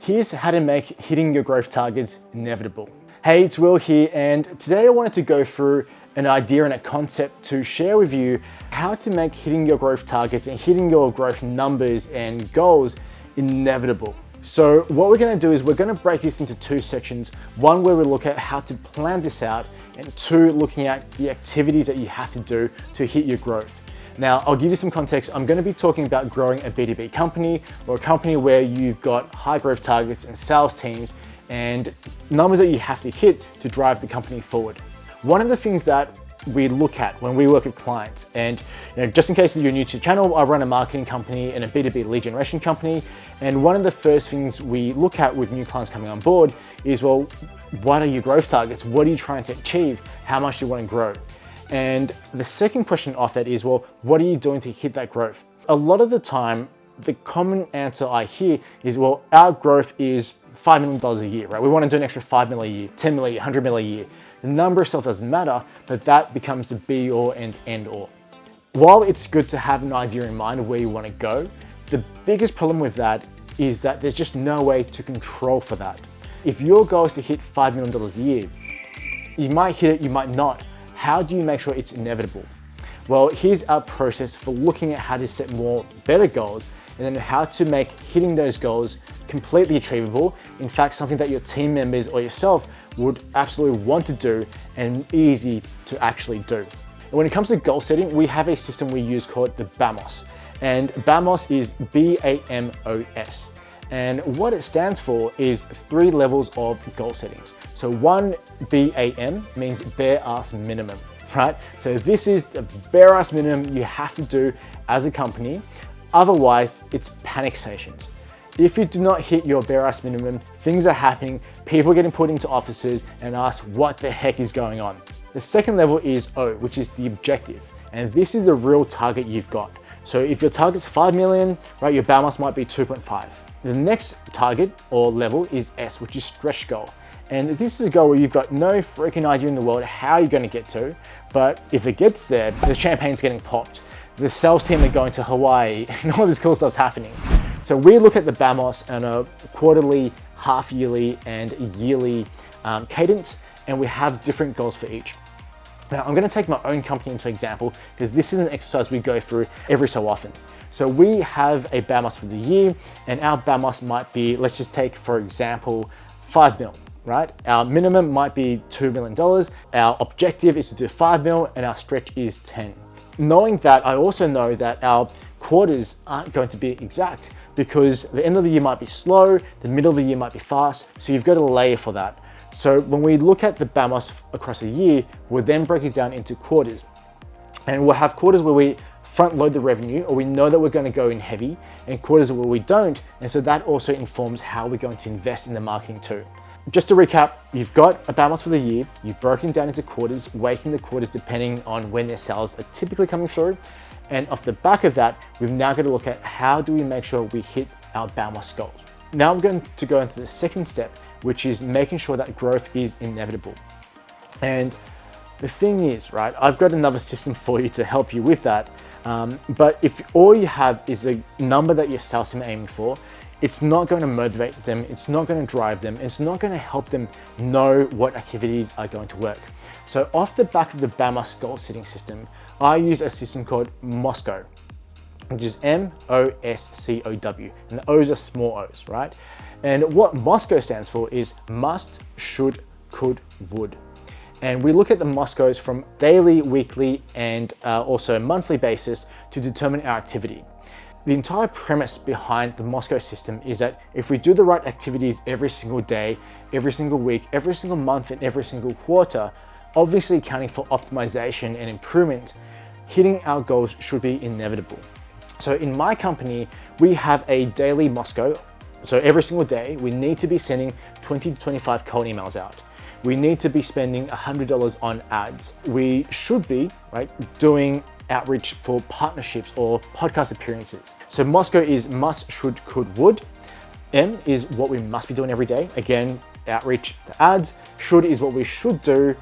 Here's how to make hitting your growth targets inevitable. Hey, it's Will here, and today I wanted to go through an idea and a concept to share with you how to make hitting your growth targets and hitting your growth numbers and goals inevitable. So what we're going to do is we're going to break this into two sections. One where we look at how to plan this out, and two, looking at the activities that you have to do to hit your growth. Now, I'll give you some context. I'm going to be talking about growing a B2B company or a company where you've got high growth targets and sales teams and numbers that you have to hit to drive the company forward. One of the things that we look at when we work with clients, and just in case you're new to the channel, I run a marketing company and a B2B lead generation company. And one of the first things we look at with new clients coming on board is, well, what are your growth targets? What are you trying to achieve? How much do you want to grow? And the second question off that is, well, what are you doing to hit that growth? A lot of the time, the common answer I hear is, well, our growth is $5 million a year, right? We want to do an extra 5 million a year, 10 million, 100 million a year. The number itself doesn't matter, but that becomes the be all and end all. While it's good to have an idea in mind of where you want to go, the biggest problem with that is that there's just no way to control for that. If your goal is to hit $5 million a year, you might hit it, you might not. How do you make sure it's inevitable? Well, here's our process for looking at how to set better goals, and then how to make hitting those goals completely achievable. In fact, something that your team members or yourself would absolutely want to do and easy to actually do. And when it comes to goal setting, we have a system we use called the BAMOS. And BAMOS is B-A-M-O-S. And what it stands for is 3 levels of goal settings. So one, BAM, means bare ass minimum, right? So this is the bare ass minimum you have to do as a company. Otherwise, it's panic stations. If you do not hit your bare ass minimum, things are happening, people are getting put into offices and asked what the heck is going on. The second level is O, which is the objective. And this is the real target you've got. So if your target's 5 million, right, your BAMOS might be 2.5. The next target or level is S, which is stretch goal. And this is a goal where you've got no freaking idea in the world how you're going to get to, but if it gets there, the champagne's getting popped. The sales team are going to Hawaii and all this cool stuff's happening. So we look at the BAMOS on a quarterly, half yearly, and yearly cadence, and we have different goals for each. Now, I'm going to take my own company into example because this is an exercise we go through every so often. So we have a BAMOS for the year, and our BAMOS might be, let's just take, for example, 5 mil, right? Our minimum might be $2 million. Our objective is to do 5 mil, and our stretch is 10. Knowing that, I also know that our quarters aren't going to be exact because the end of the year might be slow, the middle of the year might be fast, so you've got to layer for that. So when we look at the BAMOS across a year, we'll then break it down into quarters. And we'll have quarters where we front load the revenue, or we know that we're going to go in heavy, and quarters where we don't. And so that also informs how we're going to invest in the marketing too. Just to recap, you've got a BAMOS for the year, you've broken down into quarters, weighting the quarters depending on when their sales are typically coming through. And off the back of that, we've now got to look at how do we make sure we hit our BAMOS goals. Now I'm going to go into the second step, which is making sure that growth is inevitable. And the thing is, right, I've got another system for you to help you with that. But if all you have is a number that your sales team are aiming for, it's not going to motivate them, it's not going to drive them, it's not going to help them know what activities are going to work. So off the back of the BAMOS goal setting system, I use a system called MOSCOW, which is M-O-S-C-O-W, and the O's are small O's, right? And what MOSCOW stands for is must, should, could, would. And we look at the MOSCOWs from daily, weekly, and also monthly basis to determine our activity. The entire premise behind the MOSCOW system is that if we do the right activities every single day, every single week, every single month, and every single quarter, obviously accounting for optimization and improvement, hitting our goals should be inevitable. So in my company, we have a daily MOSCOW. So every single day, we need to be sending 20 to 25 cold emails out. We need to be spending $100 on ads. We should be, right, doing outreach for partnerships or podcast appearances. So MOSCOW is must, should, could, would. M is what we must be doing every day. Again, outreach, the ads. Should is what we should do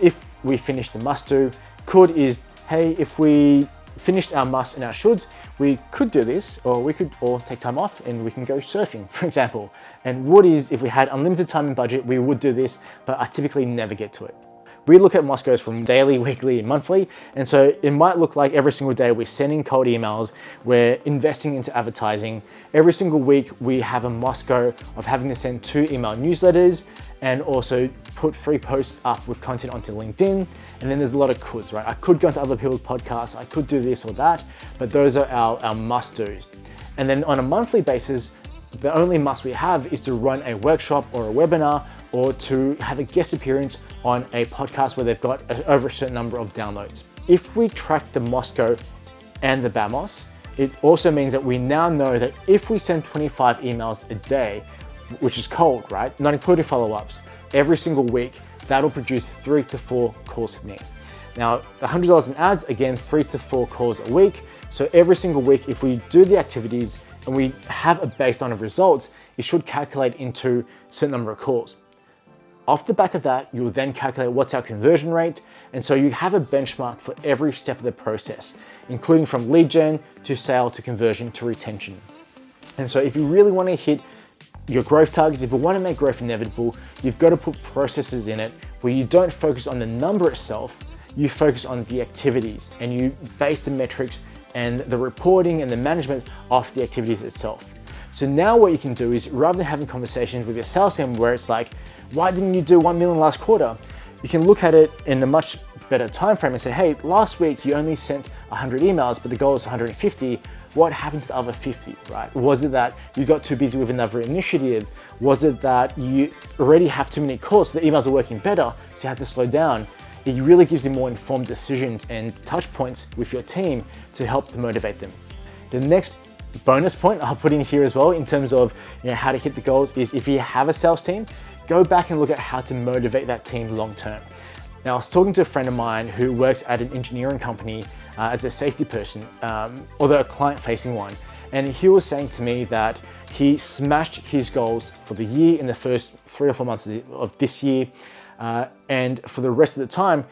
if we finish the must do. Could is, hey, if we finished our musts and our shoulds, we could do this, or we could all take time off and we can go surfing, for example. And would is, if we had unlimited time and budget, we would do this, but I typically never get to it. We look at must goes from daily, weekly, and monthly. And so it might look like every single day we're sending cold emails, we're investing into advertising. Every single week we have a must go of having to send 2 email newsletters and also put 3 posts up with content onto LinkedIn. And then there's a lot of coulds, right? I could go into other people's podcasts, I could do this or that, but those are our must do's. And then on a monthly basis, the only must we have is to run a workshop or a webinar or to have a guest appearance on a podcast where they've got over a certain number of downloads. If we track the Mosco and the BAMOS, it also means that we now know that if we send 25 emails a day, which is cold, right? Not including follow-ups, every single week, that'll produce 3 to 4 calls for me. Now, $100 in ads, again, 3 to 4 calls a week. So every single week, if we do the activities and we have a baseline of results, it should calculate into a certain number of calls. Off the back of that, you'll then calculate what's our conversion rate. And so you have a benchmark for every step of the process, including from lead gen to sale to conversion to retention. And so if you really want to hit your growth targets, if you want to make growth inevitable, you've got to put processes in it where you don't focus on the number itself, you focus on the activities and you base the metrics and the reporting and the management off the activities itself. So now what you can do is, rather than having conversations with your sales team where it's like, why didn't you do 1 million last quarter? You can look at it in a much better time frame and say, hey, last week you only sent 100 emails, but the goal is 150. What happened to the other 50, right? Was it that you got too busy with another initiative? Was it that you already have too many calls, so the emails are working better, so you had to slow down? It really gives you more informed decisions and touch points with your team to help to motivate them. The next bonus point I'll put in here as well in terms of how to hit the goals is, if you have a sales team, go back and look at how to motivate that team long term. Now, I was talking to a friend of mine who works at an engineering company as a safety person, although a client-facing one, and he was saying to me that he smashed his goals for the year in the first 3 or 4 months of this year, and for the rest of the time,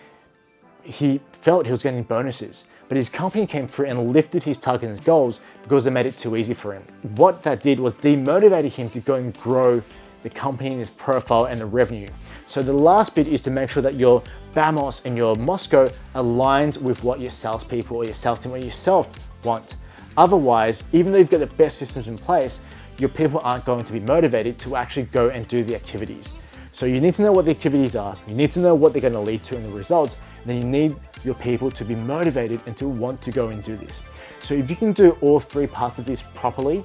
he felt he was getting bonuses. But his company came through and lifted his target and his goals because they made it too easy for him. What that did was demotivated him to go and grow the company and his profile and the revenue. So the last bit is to make sure that your BAMOS and your Mosco aligns with what your salespeople or your sales team or yourself want. Otherwise, even though you've got the best systems in place, your people aren't going to be motivated to actually go and do the activities. So you need to know what the activities are, you need to know what they're going to lead to in the results, and then you need your people to be motivated and to want to go and do this. So if you can do all 3 parts of this properly,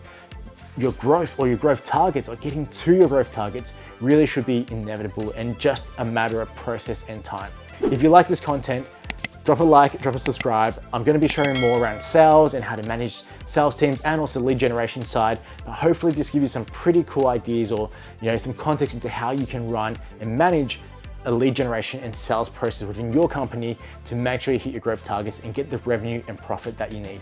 your growth or your growth targets or getting to your growth targets really should be inevitable and just a matter of process and time. If you like this content, drop a like, drop a subscribe. I'm going to be sharing more around sales and how to manage sales teams and also lead generation side. But hopefully this gives you some pretty cool ideas or some context into how you can run and manage a lead generation and sales process within your company to make sure you hit your growth targets and get the revenue and profit that you need.